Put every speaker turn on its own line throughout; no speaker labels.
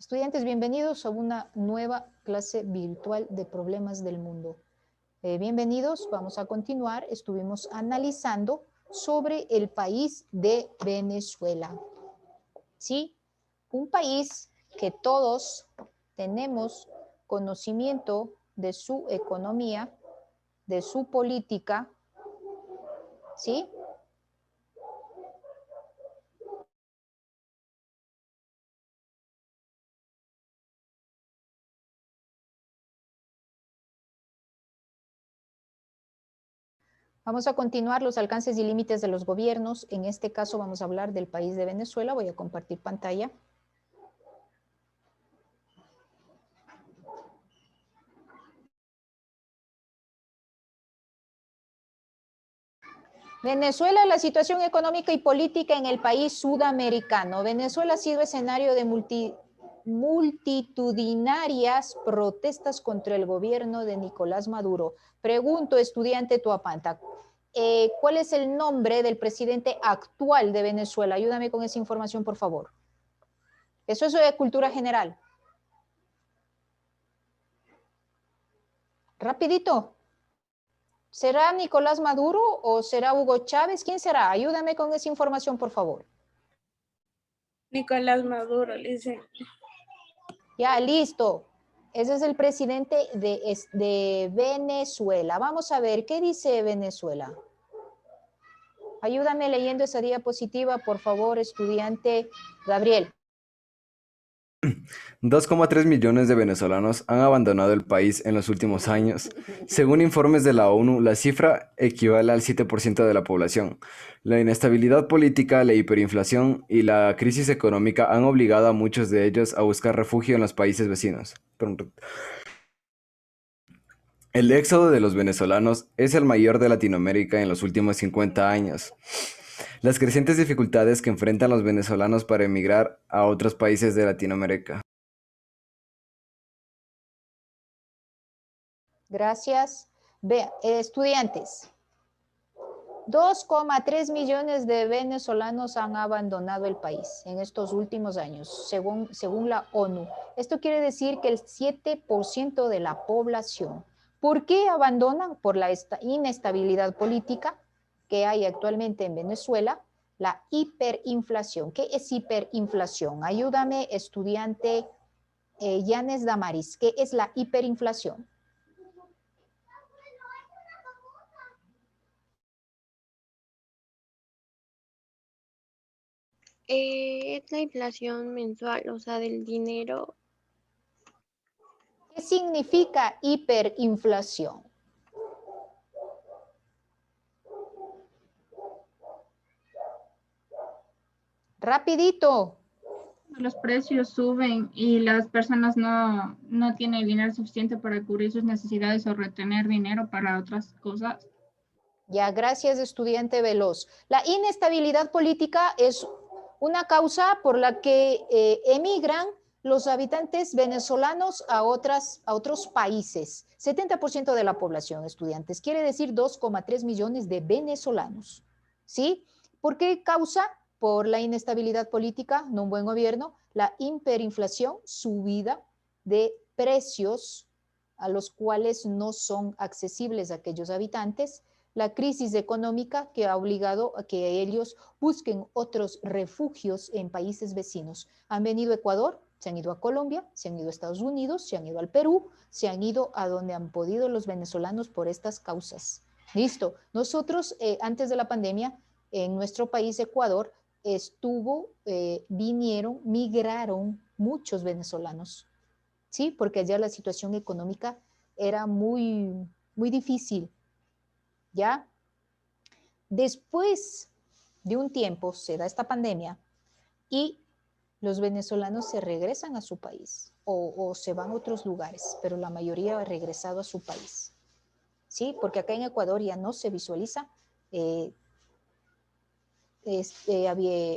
Estudiantes, bienvenidos a una nueva clase virtual de problemas del mundo. Bienvenidos, vamos a continuar. Estuvimos analizando sobre el país de Venezuela. ¿Sí? Un país que todos tenemos conocimiento de su economía, de su política, ¿sí? Vamos a continuar los alcances y límites de los gobiernos. En este caso vamos a hablar del país de Venezuela. Voy a compartir pantalla. Venezuela, la situación económica y política en el país sudamericano. Venezuela ha sido escenario de multitudinarias protestas contra el gobierno de Nicolás Maduro. Pregunto, estudiante Tuapanta, ¿cuál es el nombre del presidente actual de Venezuela? Ayúdame con esa información, por favor. Eso es de cultura general. Rapidito. ¿Será Nicolás Maduro o será Hugo Chávez? ¿Quién será? Ayúdame con esa información, por favor.
Nicolás Maduro, dice.
Ya, listo. Ese es el presidente de Venezuela. Vamos a ver, ¿qué dice Venezuela? Ayúdame leyendo esa diapositiva, por favor, estudiante Gabriel.
2,3 millones de venezolanos han abandonado el país en los últimos años. Según informes de la ONU, la cifra equivale al 7% de la población. La inestabilidad política, la hiperinflación y la crisis económica han obligado a muchos de ellos a buscar refugio en los países vecinos. El éxodo de los venezolanos es el mayor de Latinoamérica en los últimos 50 años. Las crecientes dificultades que enfrentan los venezolanos para emigrar a otros países de Latinoamérica.
Gracias. Vean, estudiantes, 2,3 millones de venezolanos han abandonado el país en estos últimos años, según la ONU. Esto quiere decir que el 7% de la población. ¿Por qué abandonan? Por la inestabilidad política que hay actualmente en Venezuela, la hiperinflación. ¿Qué es hiperinflación? Ayúdame, estudiante Yanes Damaris. ¿Qué es la hiperinflación?
Es la inflación mensual, o sea, del dinero.
¿Qué significa hiperinflación? Rapidito.
Los precios suben y las personas no tienen dinero suficiente para cubrir sus necesidades o retener dinero para otras cosas.
Ya, gracias, estudiante veloz. La inestabilidad política es una causa por la que emigran los habitantes venezolanos a otros países. 70% de la población, estudiantes, quiere decir 2,3 millones de venezolanos. ¿Sí? ¿Por qué causa? Por la inestabilidad política, no un buen gobierno, la hiperinflación, subida de precios a los cuales no son accesibles a aquellos habitantes, la crisis económica que ha obligado a que ellos busquen otros refugios en países vecinos. Han venido a Ecuador, se han ido a Colombia, se han ido a Estados Unidos, se han ido al Perú, se han ido a donde han podido los venezolanos por estas causas. Listo. Nosotros, antes de la pandemia, en nuestro país, Ecuador, migraron muchos venezolanos, ¿sí? Porque allá la situación económica era muy difícil, ¿ya? Después de un tiempo se da esta pandemia y los venezolanos se regresan a su país o se van a otros lugares, pero la mayoría ha regresado a su país, ¿sí? Porque acá en Ecuador ya no se visualiza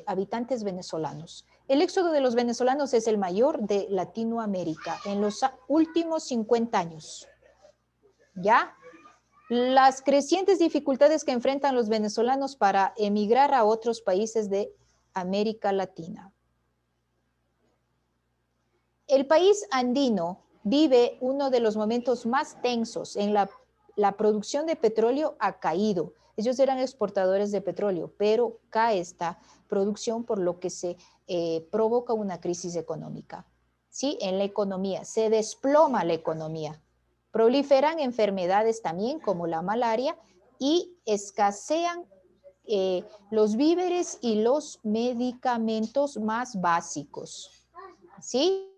habitantes venezolanos. El éxodo de los venezolanos es el mayor de Latinoamérica en los últimos 50 años, ¿ya? Las crecientes dificultades que enfrentan los venezolanos para emigrar a otros países de América Latina. El país andino vive uno de los momentos más tensos en la producción de petróleo ha caído. Ellos eran exportadores de petróleo, pero cae esta producción por lo que se provoca una crisis económica. ¿Sí? En la economía, se desploma la economía. Proliferan enfermedades también como la malaria y escasean los víveres y los medicamentos más básicos. ¿Sí?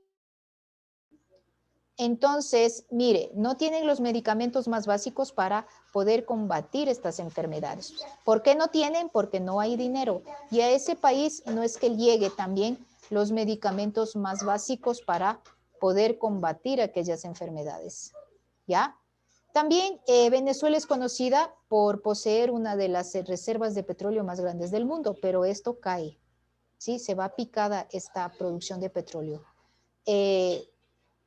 Entonces, mire, no tienen los medicamentos más básicos para poder combatir estas enfermedades. ¿Por qué no tienen? Porque no hay dinero. Y a ese país no es que llegue también los medicamentos más básicos para poder combatir aquellas enfermedades. ¿Ya? También Venezuela es conocida por poseer una de las reservas de petróleo más grandes del mundo, pero esto cae. ¿Sí? Se va picada esta producción de petróleo.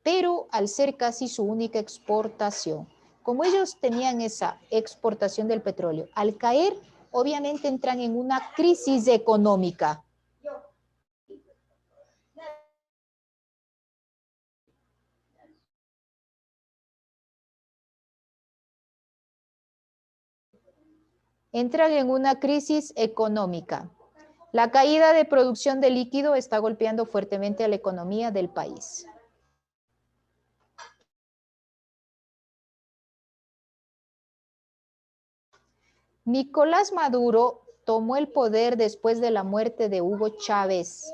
Pero al ser casi su única exportación, como ellos tenían esa exportación del petróleo, al caer, obviamente entran en una crisis económica. Entran en una crisis económica. La caída de producción de líquido está golpeando fuertemente a la economía del país. Nicolás Maduro tomó el poder después de la muerte de Hugo Chávez.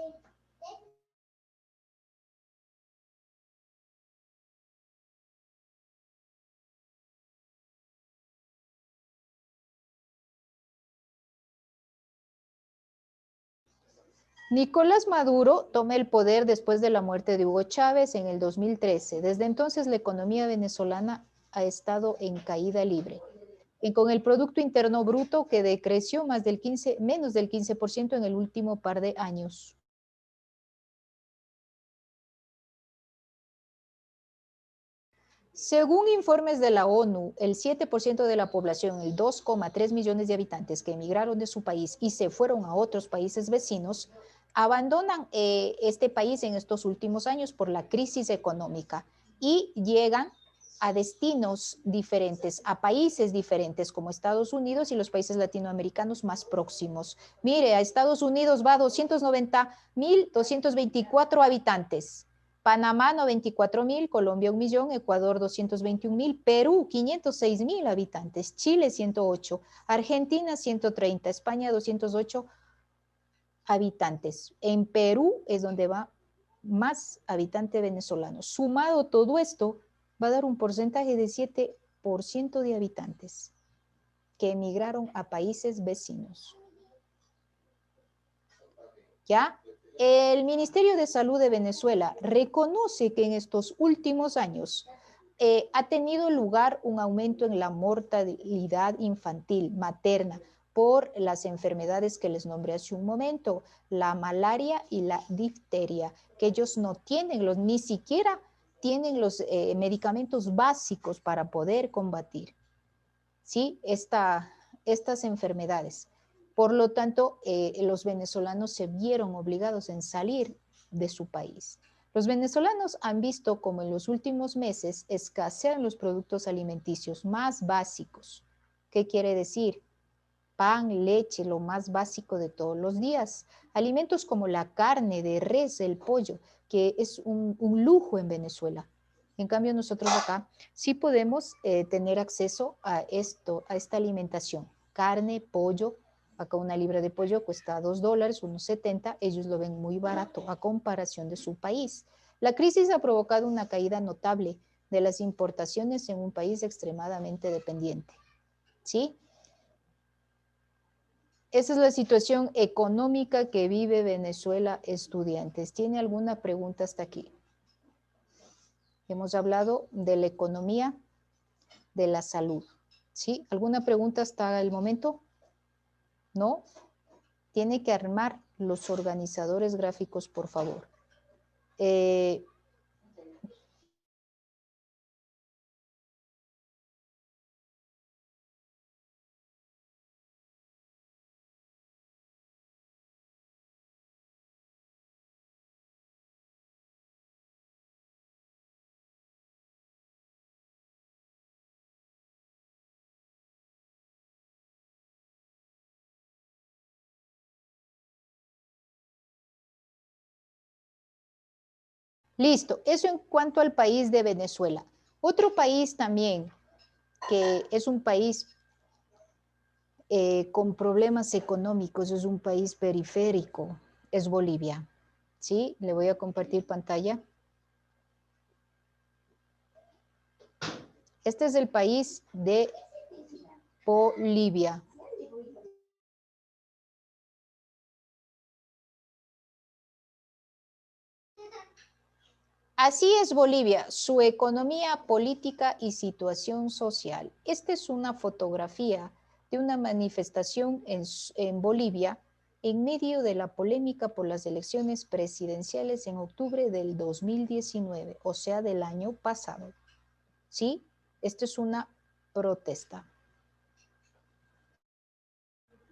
Nicolás Maduro toma el poder después de la muerte de Hugo Chávez en el 2013. Desde entonces la economía venezolana ha estado en caída libre. Con el Producto Interno Bruto que decreció menos del 15% en el último par de años. Según informes de la ONU, el 7% de la población, el 2,3 millones de habitantes que emigraron de su país y se fueron a otros países vecinos, abandonan este país en estos últimos años por la crisis económica y llegan a destinos diferentes, a países diferentes como Estados Unidos y los países latinoamericanos más próximos. Mire, a Estados Unidos va 290.224 habitantes. Panamá 94.000, Colombia 1.000.000, Ecuador 221.000, Perú 506.000 habitantes, Chile 108, Argentina 130, España 208 habitantes. En Perú es donde va más habitantes venezolanos. Sumado todo esto, va a dar un porcentaje de 7% de habitantes que emigraron a países vecinos. ¿Ya? El Ministerio de Salud de Venezuela reconoce que en estos últimos años ha tenido lugar un aumento en la mortalidad infantil materna por las enfermedades que les nombré hace un momento, la malaria y la difteria, que ellos no tienen, ni siquiera tienen los medicamentos básicos para poder combatir, ¿sí? Estas enfermedades. Por lo tanto, los venezolanos se vieron obligados en salir de su país. Los venezolanos han visto como en los últimos meses escasean los productos alimenticios más básicos. ¿Qué quiere decir? Pan, leche, lo más básico de todos los días. Alimentos como la carne de res, el pollo, que es un lujo en Venezuela. En cambio, nosotros acá sí podemos tener acceso a esta alimentación. Carne, pollo. Acá una libra de pollo cuesta $2, 1,70. Ellos lo ven muy barato a comparación de su país. La crisis ha provocado una caída notable de las importaciones en un país extremadamente dependiente. ¿Sí? Esa es la situación económica que vive Venezuela, estudiantes. ¿Tiene alguna pregunta hasta aquí? Hemos hablado de la economía, de la salud. ¿Sí? ¿Alguna pregunta hasta el momento? ¿No? Tiene que armar los organizadores gráficos, por favor. Listo, eso en cuanto al país de Venezuela. Otro país también que es un país con problemas económicos, es un país periférico, es Bolivia. ¿Sí? Le voy a compartir pantalla. Este es el país de Bolivia. Así es Bolivia, su economía política y situación social. Esta es una fotografía de una manifestación en Bolivia en medio de la polémica por las elecciones presidenciales en octubre del 2019, o sea, del año pasado. ¿Sí? Esto es una protesta.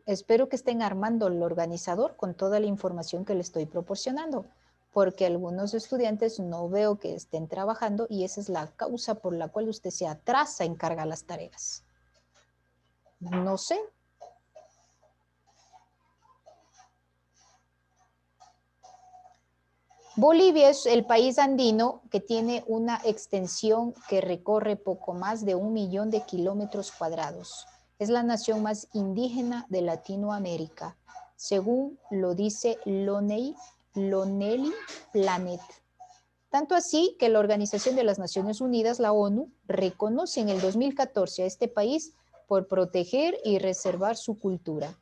Espero que estén armando el organizador con toda la información que le estoy proporcionando, porque algunos estudiantes no veo que estén trabajando y esa es la causa por la cual usted se atrasa en cargar las tareas. No sé. Bolivia es el país andino que tiene una extensión que recorre poco más de 1 millón de kilómetros cuadrados. Es la nación más indígena de Latinoamérica, según lo dice Lonely Planet. Tanto así que la Organización de las Naciones Unidas, la ONU, reconoce en el 2014 a este país por proteger y reservar su cultura.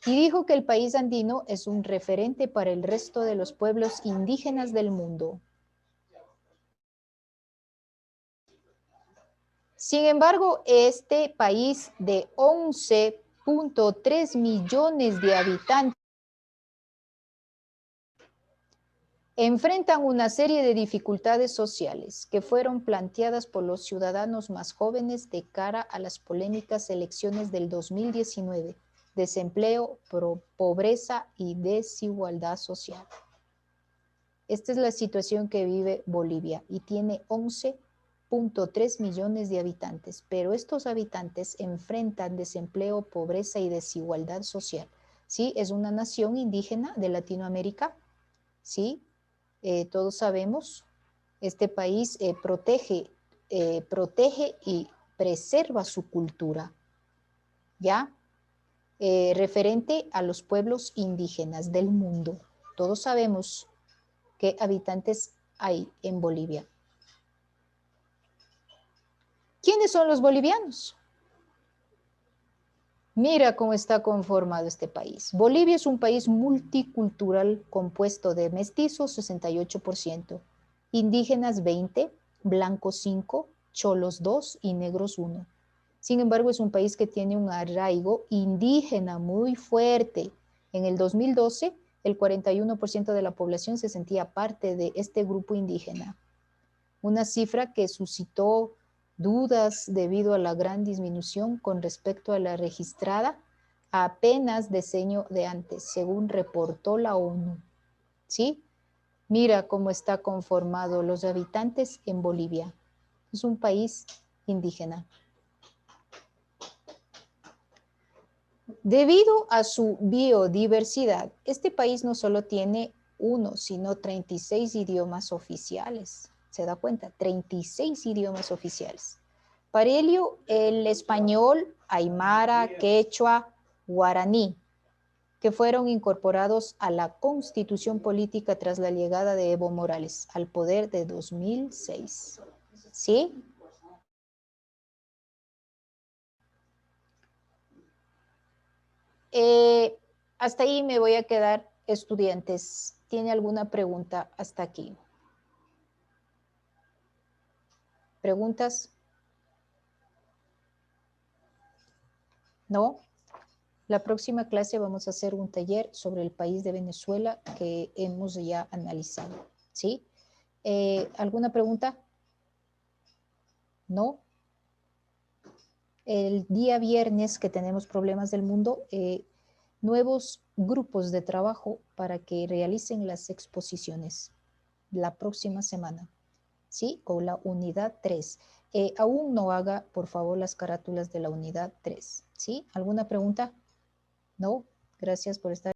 Y dijo que el país andino es un referente para el resto de los pueblos indígenas del mundo. Sin embargo, este país de 11.3 millones de habitantes enfrentan una serie de dificultades sociales que fueron planteadas por los ciudadanos más jóvenes de cara a las polémicas elecciones del 2019, desempleo, pobreza y desigualdad social. Esta es la situación que vive Bolivia y tiene 11.3 millones de habitantes, pero estos habitantes enfrentan desempleo, pobreza y desigualdad social. ¿Sí? Es una nación indígena de Latinoamérica, ¿sí? Todos sabemos, este país protege y preserva su cultura, ¿ya? Referente a los pueblos indígenas del mundo. Todos sabemos qué habitantes hay en Bolivia. ¿Quiénes son los bolivianos? Mira cómo está conformado este país. Bolivia es un país multicultural compuesto de mestizos 68%, indígenas 20%, blancos 5%, cholos 2% y negros 1%. Sin embargo, es un país que tiene un arraigo indígena muy fuerte. En el 2012, el 41% de la población se sentía parte de este grupo indígena. Una cifra que suscitó dudas debido a la gran disminución con respecto a la registrada apenas decenio de antes, según reportó la ONU. ¿Sí? Mira cómo está conformado los habitantes en Bolivia. Es un país indígena. Debido a su biodiversidad, este país no solo tiene uno, sino 36 idiomas oficiales. ¿Se da cuenta? 36 idiomas oficiales. Para ello, el español, aymara, quechua, guaraní, que fueron incorporados a la Constitución Política tras la llegada de Evo Morales al poder de 2006. ¿Sí? Hasta ahí me voy a quedar, estudiantes. ¿Tiene alguna pregunta hasta aquí? ¿Preguntas? ¿No? La próxima clase vamos a hacer un taller sobre el país de Venezuela que hemos ya analizado. ¿Sí? ¿Alguna pregunta? ¿No? El día viernes que tenemos problemas del mundo, nuevos grupos de trabajo para que realicen las exposiciones la próxima semana, ¿sí? Con la unidad 3. Aún no haga, por favor, las carátulas de la unidad 3, ¿sí? ¿Alguna pregunta? No, gracias por estar.